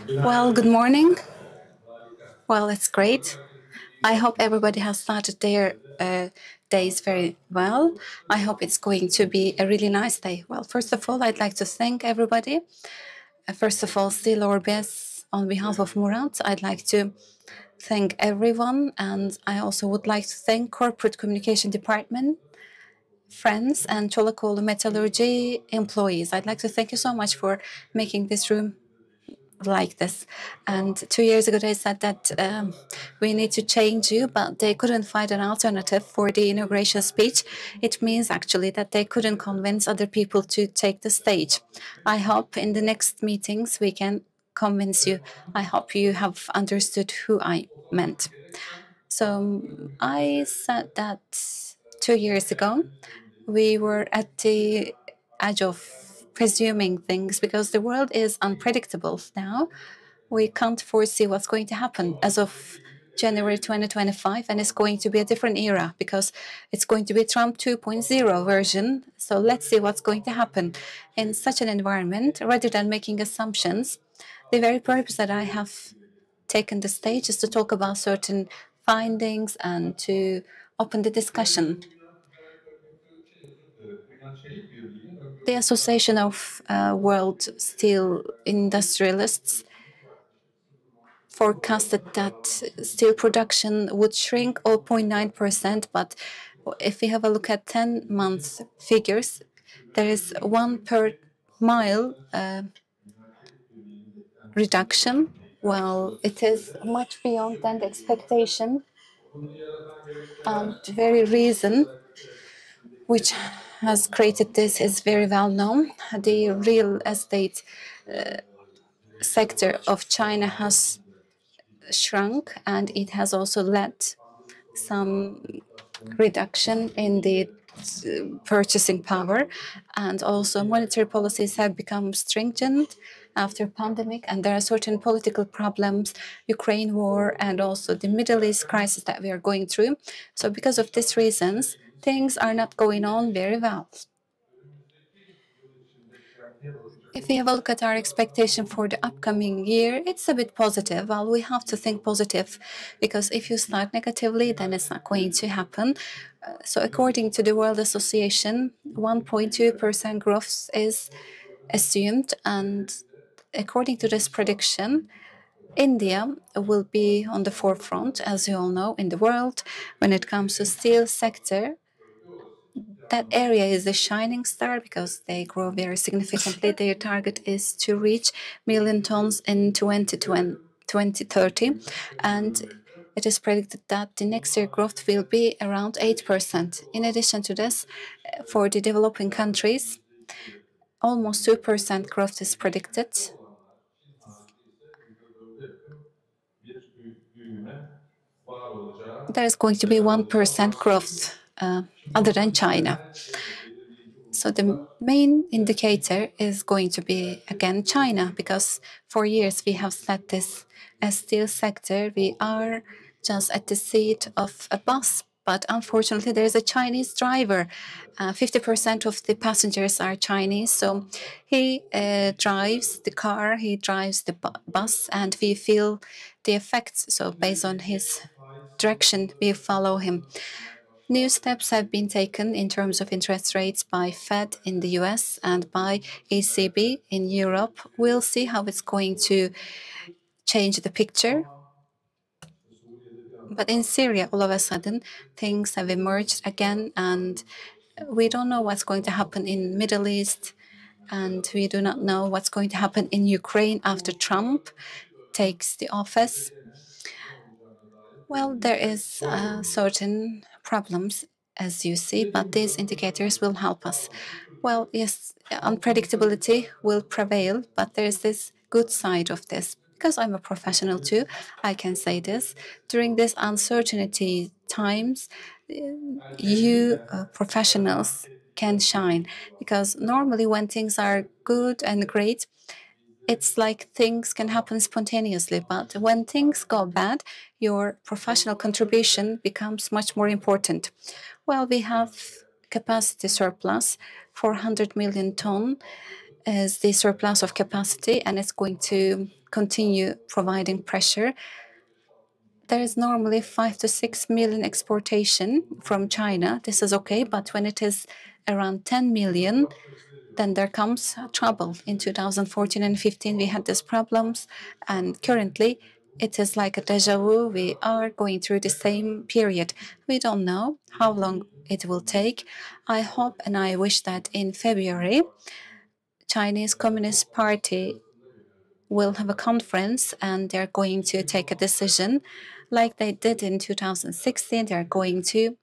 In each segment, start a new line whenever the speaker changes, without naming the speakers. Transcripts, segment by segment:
Well, good morning. Well, it's great. I hope everybody has started their days very well. I hope it's going to be a really nice day. Well, first of all, I'd like to thank everybody. First of all, SteelOrbis, on behalf of Murat, I'd like to thank everyone. And I also would like to thank Corporate Communication Department, friends, and Çolakoğlu Metalurgi employees. I'd like to thank you so much for making this room like this. And 2 years ago, they said that we need to change you, but they couldn't find an alternative for the inauguration speech. It means actually that they couldn't convince other people to take the stage. I hope in the next meetings we can convince you. I hope you have understood who I meant. So I said that 2 years ago, we were at the edge of presuming things because the world is unpredictable now. We can't foresee what's going to happen as of January 2025, and it's going to be a different era because it's going to be Trump 2.0 version. So let's see what's going to happen in such an environment. Rather than making assumptions, the very purpose that I have taken the stage is to talk about certain findings and to open the discussion. The Association of World Steel Industrialists forecasted that steel production would shrink 0.9%, but if we have a look at 10-month figures, there is 1 per mile reduction. Well, it is much beyond than the expectation, and the very reason which has created this is very well known. The real estate sector of China has shrunk, and it has also led some reduction in the purchasing power, and also monetary policies have become stringent after pandemic, and there are certain political problems, Ukraine war, and also the Middle East crisis that we are going through. So because of these reasons, things are not going on very well. If we have a look at our expectation for the upcoming year, it's a bit positive. Well, we have to think positive because if you start negatively, then it's not going to happen. So, according to the World Association, 1.2% growth is assumed. And according to this prediction, India will be on the forefront, as you all know, in the world when it comes to steel sector. That area is a shining star because they grow very significantly. Their target is to reach million tons in 2030, and it is predicted that the next year growth will be around 8%. In addition to this, for the developing countries, almost 2% growth is predicted. There is going to be 1% growth other than China. So the main indicator is going to be again China, because for years we have said this as steel sector, we are just at the seat of a bus. But unfortunately, there is a Chinese driver. 50% of the passengers are Chinese. So he drives the car, he drives the bus, and we feel the effects. So based on his direction, we follow him. New steps have been taken in terms of interest rates by Fed in the US and by ECB in Europe. We'll see how it's going to change the picture. But in Syria, all of a sudden, things have emerged again, and we don't know what's going to happen in Middle East, and we do not know what's going to happen in Ukraine after Trump takes the office. Well, there is certain problems, as you see, but these indicators will help us. Well, yes, unpredictability will prevail, but there is this good side of this. Because I'm a professional too, I can say this. During this uncertainty times, you professionals can shine. Because normally when things are good and great, it's like things can happen spontaneously, but when things go bad, your professional contribution becomes much more important. Well, we have capacity surplus, 400 million ton, is the surplus of capacity, and it's going to continue providing pressure. There is normally 5 to 6 million exportation from China. This is okay, but when it is around 10 million, then there comes trouble. In 2014 and 15, we had these problems, and currently it is like a deja vu. We are going through the same period. We don't know how long it will take. I hope and I wish that in February, Chinese Communist Party will have a conference and they're going to take a decision like they did in 2016. They're going to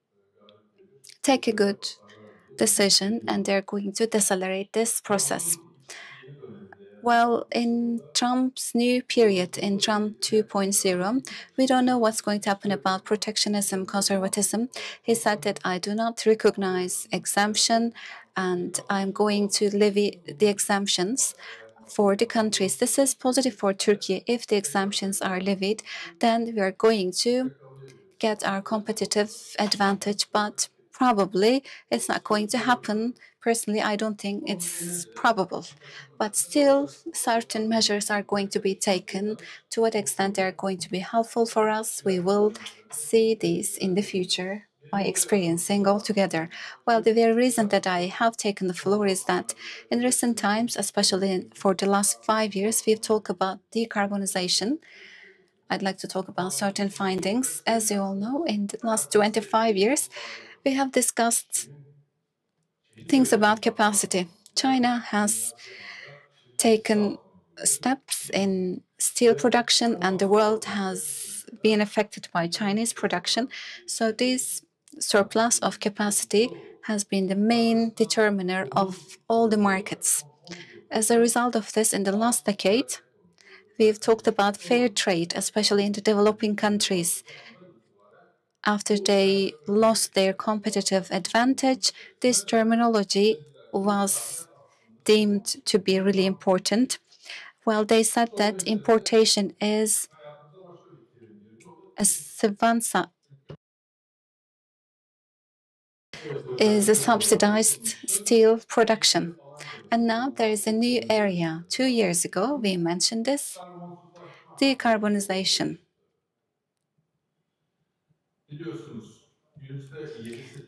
take a good decision and they're going to decelerate this process. Well, in Trump's new period, in Trump 2.0, we don't know what's going to happen about protectionism, conservatism. He said that I do not recognize exemption and I'm going to levy the exemptions for the countries. This is positive for Turkey. If the exemptions are levied, then we are going to get our competitive advantage, but probably it's not going to happen. Personally, I don't think it's probable. But still, certain measures are going to be taken. To what extent they are going to be helpful for us, we will see these in the future by experiencing altogether. Well, the very reason that I have taken the floor is that in recent times, especially for the last 5 years, we've talked about decarbonization. I'd like to talk about certain findings. As you all know, in the last 25 years, we have discussed things about capacity. China has taken steps in steel production, and the world has been affected by Chinese production. So, this surplus of capacity has been the main determiner of all the markets. As a result of this, in the last decade, we've talked about fair trade, especially in the developing countries. After they lost their competitive advantage, this terminology was deemed to be really important. Well, they said that importation is a is a subsidized steel production. And now there is a new area. 2 years ago, we mentioned this decarbonization.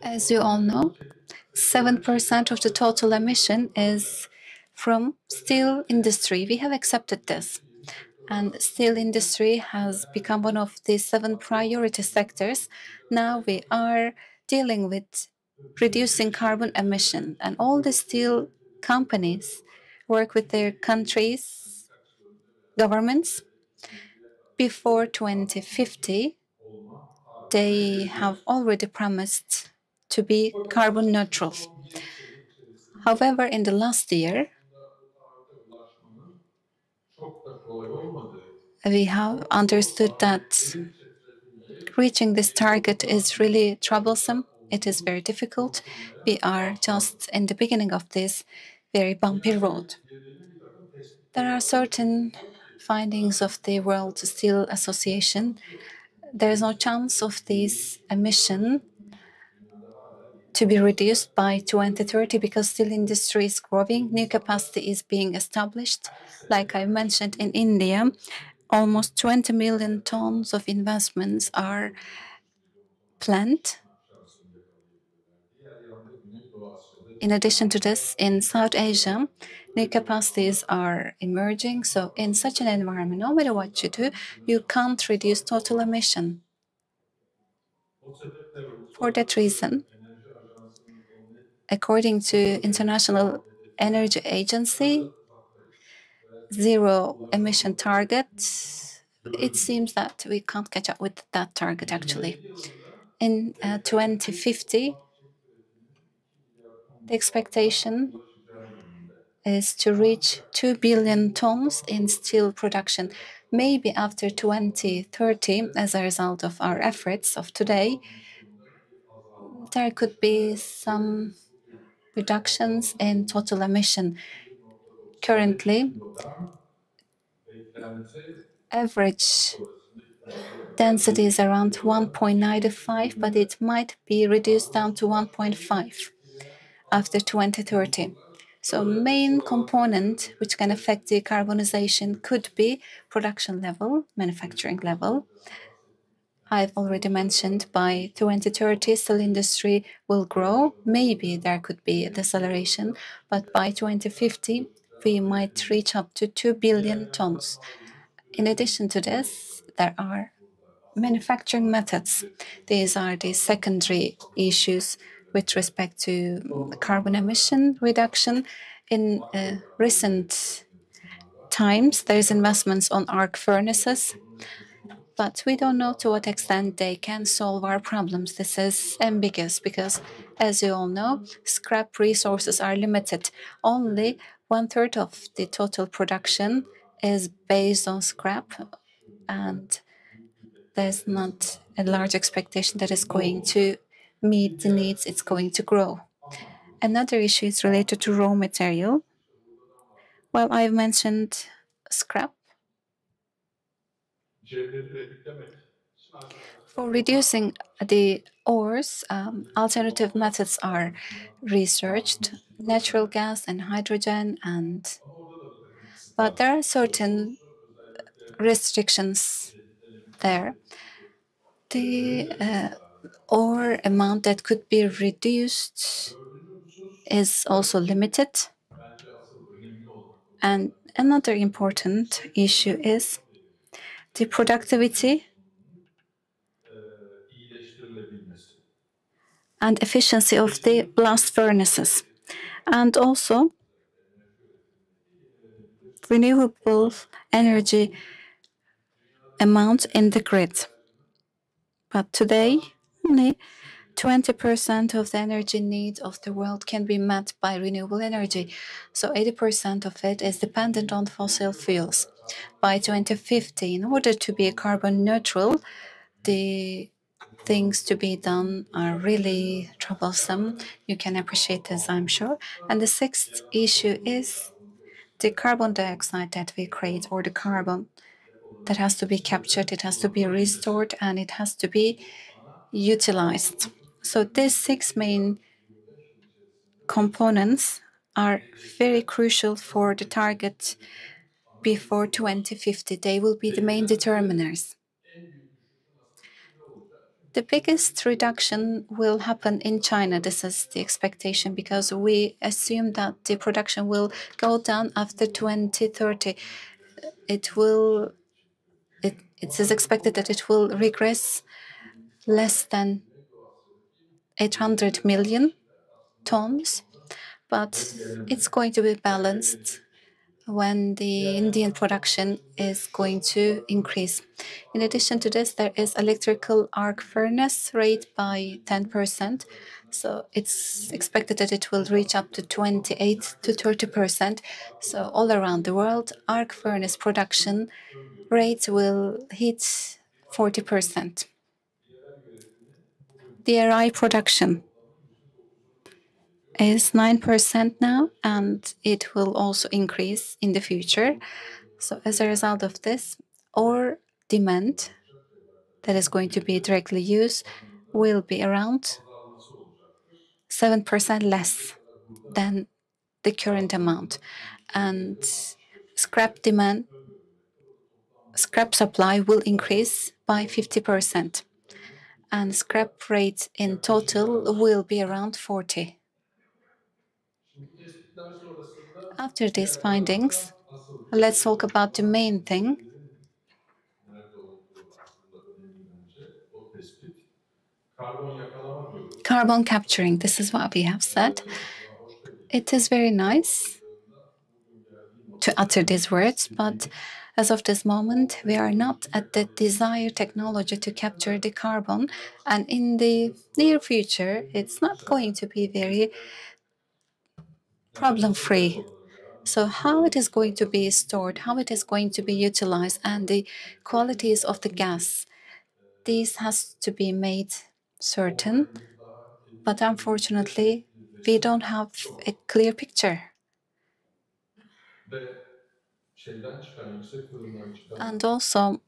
As you all know, 7% of the total emission is from steel industry. We have accepted this. And steel industry has become one of the 7 priority sectors. Now we are dealing with reducing carbon emission, and all the steel companies work with their countries' governments. Before 2050, they have already promised to be carbon neutral. However, in the last year, we have understood that reaching this target is really troublesome. It is very difficult. We are just in the beginning of this very bumpy road. There are certain findings of the World Steel Association. There is no chance of this emission to be reduced by 2030 because steel industry is growing, new capacity is being established. Like I mentioned, in India, almost 20 million tons of investments are planned. In addition to this, in South Asia, new capacities are emerging. So in such an environment, no matter what you do, you can't reduce total emission. For that reason, according to International Energy Agency, zero emission target, it seems that we can't catch up with that target actually. In 2050, the expectation is to reach 2 billion tons in steel production. Maybe after 2030, as a result of our efforts of today, there could be some reductions in total emission. Currently, average density is around 1.95, but it might be reduced down to 1.5 after 2030. So main component which can affect decarbonization could be production level, manufacturing level. I've already mentioned by 2030, steel industry will grow. Maybe there could be a deceleration, but by 2050, we might reach up to 2 billion tons. In addition to this, there are manufacturing methods. These are the secondary issues with respect to carbon emission reduction. In recent times, there's investments on arc furnaces, but we don't know to what extent they can solve our problems. This is ambiguous because, as you all know, scrap resources are limited. Only 1/3 of the total production is based on scrap, and there's not a large expectation that is going to meet the needs, it's going to grow. Another issue is related to raw material. Well, I've mentioned scrap. For reducing the ores, alternative methods are researched, natural gas and hydrogen, but there are certain restrictions there. The ore amount that could be reduced is also limited. And another important issue is the productivity and efficiency of the blast furnaces, and also renewable energy amount in the grid. But today, only 20% of the energy needs of the world can be met by renewable energy. So 80% of it is dependent on fossil fuels. By 2050, in order to be carbon neutral, the things to be done are really troublesome. You can appreciate this, I'm sure. And the sixth issue is the carbon dioxide that we create, or the carbon that has to be captured, it has to be restored, and it has to be utilized. So these six main components are very crucial for the target before 2050. They will be the main determiners. The biggest reduction will happen in China. This is the expectation because we assume that the production will go down after 2030. It is expected that it will regress less than 800 million tons, but it's going to be balanced when the Indian production is going to increase. In addition to this, there is electrical arc furnace rate by 10%. So it's expected that it will reach up to 28 to 30%. So all around the world, arc furnace production rate will hit 40%. DRI production is 9% now, and it will also increase in the future. So as a result of this, ore demand that is going to be directly used will be around 7% less than the current amount. And scrap demand, scrap supply will increase by 50%. And scrap rate in total will be around 40. After these findings, let's talk about the main thing. Carbon capturing, this is what we have said. It is very nice to utter these words, but as of this moment, we are not at the desired technology to capture the carbon. And in the near future, it's not going to be very problem-free. So how it is going to be stored, how it is going to be utilized, and the qualities of the gas, this has to be made certain. But unfortunately, we don't have a clear picture. And also,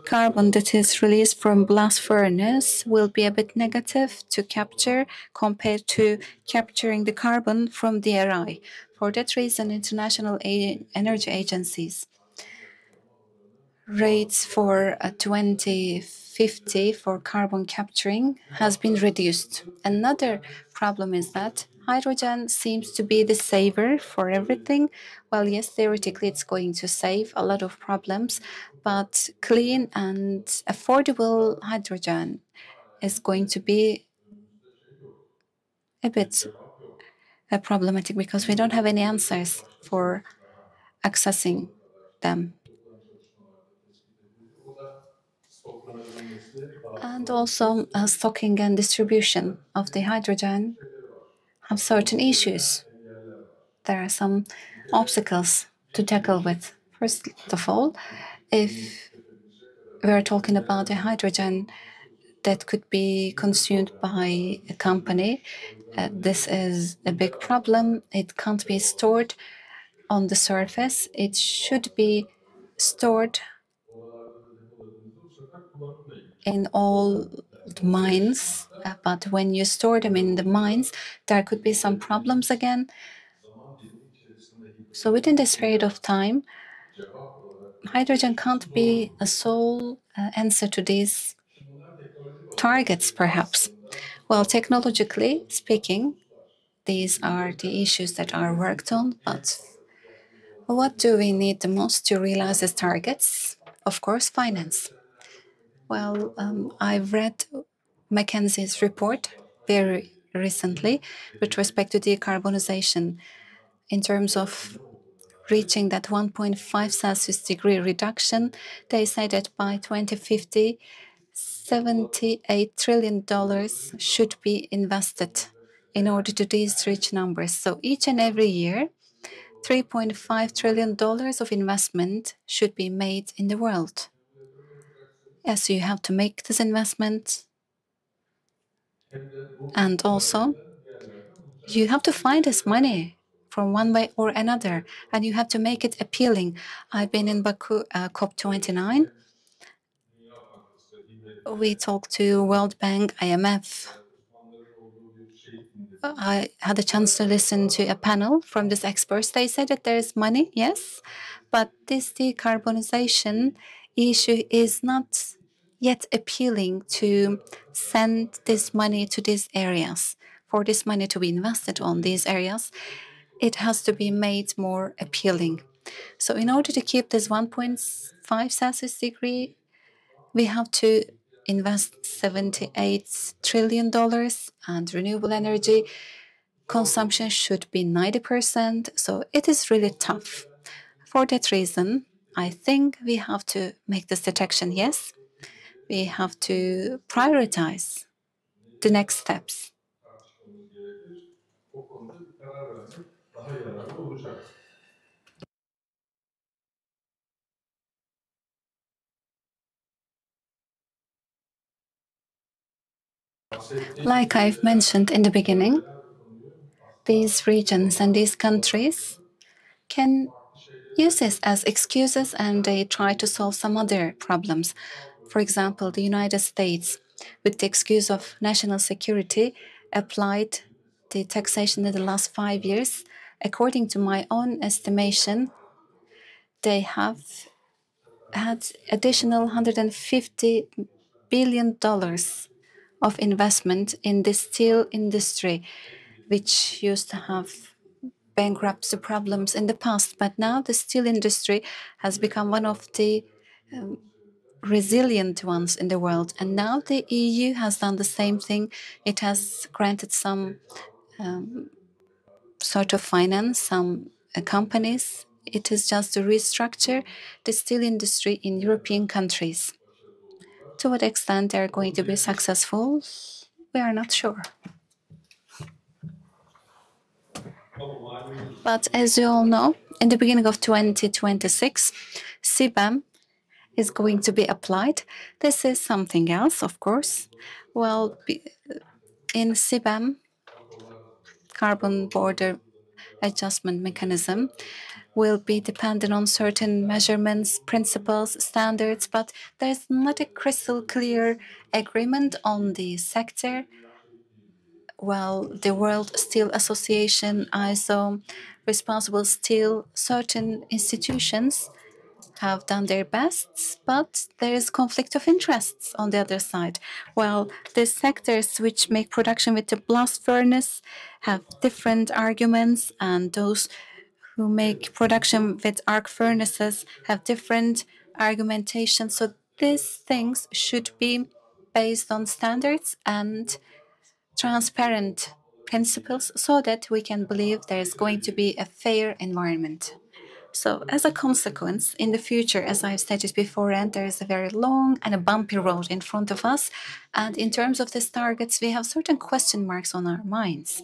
carbon that is released from blast furnace will be a bit negative to capture compared to capturing the carbon from DRI. For that reason, international energy agencies rates for 2050 for carbon capturing has been reduced. Another problem is that hydrogen seems to be the saver for everything. Well, yes, theoretically it's going to save a lot of problems, but clean and affordable hydrogen is going to be a bit problematic because we don't have any answers for accessing them. And also, stocking and distribution of the hydrogen have certain issues. There are some obstacles to tackle with. First of all, if we are talking about the hydrogen that could be consumed by a company, this is a big problem. It can't be stored on the surface. It should be stored in all the mines, but when you store them in the mines, there could be some problems again. So within this period of time, hydrogen can't be a sole answer to these targets, perhaps. Well, technologically speaking, these are the issues that are worked on, but what do we need the most to realize these targets? Of course, finance. Well, I've read McKinsey's report very recently with respect to decarbonization in terms of reaching that 1.5 Celsius degree reduction. They say that by 2050, $78 trillion should be invested in order to these reach numbers. So each and every year, $3.5 trillion of investment should be made in the world. Yes, you have to make this investment. And also, you have to find this money from one way or another, and you have to make it appealing. I've been in Baku, COP29. We talked to World Bank, IMF. I had a chance to listen to a panel from these experts. They said that there is money, yes, but this decarbonization issue is not yet appealing to send this money to these areas. For this money to be invested on these areas, it has to be made more appealing. So in order to keep this 1.5 Celsius degree, we have to invest $78 trillion, and renewable energy consumption should be 90%. So it is really tough. For that reason, I think we have to make this detection, yes. We have to prioritize the next steps. Like I've mentioned in the beginning, these regions and these countries can use this as excuses and they try to solve some other problems. For example, the United States, with the excuse of national security, applied the taxation in the last 5 years. According to my own estimation, they have had additional $150 billion of investment in the steel industry, which used to have bankruptcy problems in the past. But now the steel industry has become one of the resilient ones in the world. And now the EU has done the same thing. It has granted some sort of finance, some companies. It is just to restructure the steel industry in European countries. To what extent they are going to be successful, we are not sure. But as you all know, in the beginning of 2026, CBAM is going to be applied. This is something else, of course. Well, in CBAM, Carbon Border Adjustment Mechanism, will be dependent on certain measurements, principles, standards, but there's not a crystal clear agreement on the sector. Well, the World Steel Association, ISO, Responsible Steel, certain institutions have done their best, but there is conflict of interests on the other side. Well, the sectors which make production with the blast furnace have different arguments, and those who make production with arc furnaces have different argumentation. So these things should be based on standards and transparent principles so that we can believe there is going to be a fair environment. So, as a consequence, in the future, as I've stated before, and there is a very long and a bumpy road in front of us. And in terms of these targets, we have certain question marks on our minds.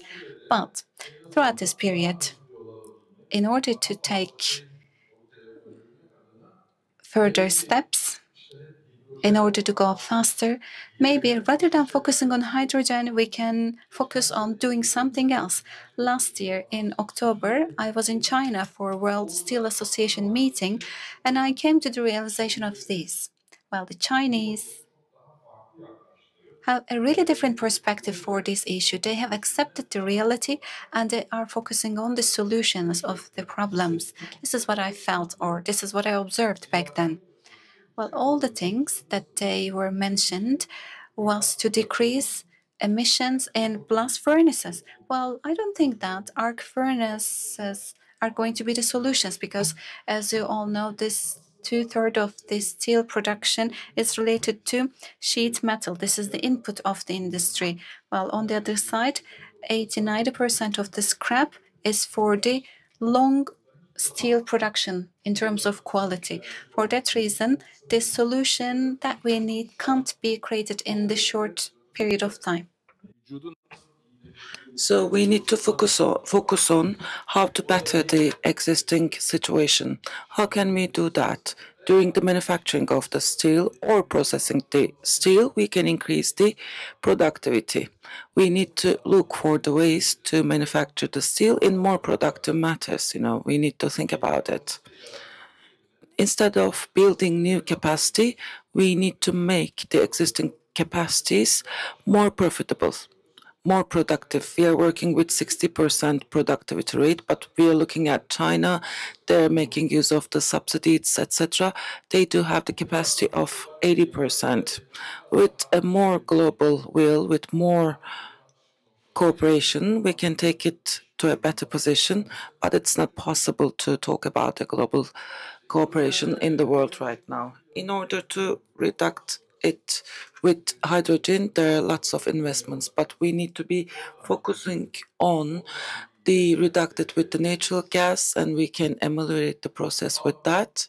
But throughout this period, in order to take further steps, in order to go faster, maybe rather than focusing on hydrogen, we can focus on doing something else. Last year in October, I was in China for a World Steel Association meeting, and I came to the realization of this. Well, the Chinese have a really different perspective for this issue. They have accepted the reality and they are focusing on the solutions of the problems. This is what I felt, or this is what I observed back then. Well, all the things that they were mentioned was to decrease emissions in blast furnaces. Well, I don't think that arc furnaces are going to be the solutions because, as you all know, this two-thirds of the steel production is related to sheet metal. This is the input of the industry. While on the other side, 80-90% of the scrap is for the long steel production in terms of quality. For that reason, the solution that we need can't be created in the short period of time.
So we need to focus on how to better the existing situation. How can we do that? During the manufacturing of the steel or processing the steel, we can increase the productivity. We need to look for the ways to manufacture the steel in more productive matters. We need to think about it. Instead of building new capacity, we need to make the existing capacities more profitable, more productive. We are working with 60% productivity rate, but we are looking at China. They're making use of the subsidies, etc. They do have the capacity of 80%. With a more global will, with more cooperation, we can take it to a better position, but it's not possible to talk about a global cooperation in the world right now. In order to reduce it with hydrogen, there are lots of investments, but we need to be focusing on the reduce it with the natural gas, and we can ameliorate the process with that,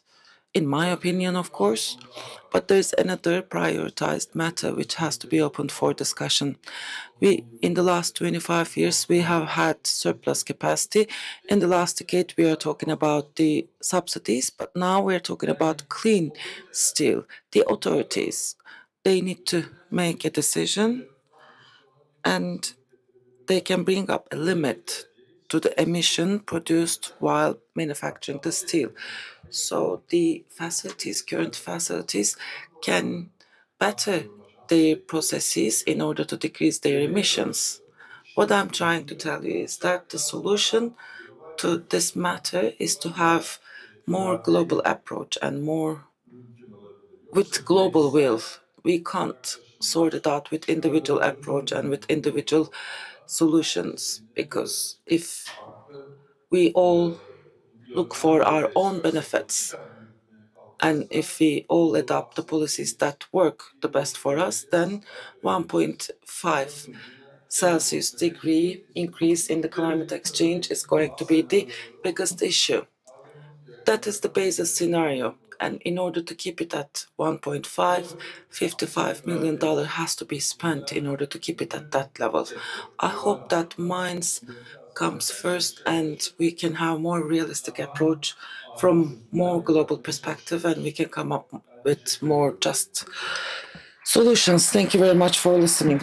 in my opinion, of course. But there's another prioritized matter which has to be opened for discussion. In the last 25 years, we have had surplus capacity. In the last decade, we are talking about the subsidies, but now we're talking about clean steel. The authorities, they need to make a decision, and they can bring up a limit to the emission produced while manufacturing the steel. So the current facilities can better their processes in order to decrease their emissions. What I'm trying to tell you is that the solution to this matter is to have more global approach and more with global will. We can't sort it out with individual approach and with individual solutions, because if we all look for our own benefits and if we all adopt the policies that work the best for us, then 1.5 Celsius degree increase in the climate exchange is going to be the biggest issue. That is the basis scenario. And in order to keep it at 1.5, $55 million has to be spent in order to keep it at that level. I hope that mines comes first and we can have more realistic approach from more global perspective, and we can come up with more just solutions. Thank you very much for listening.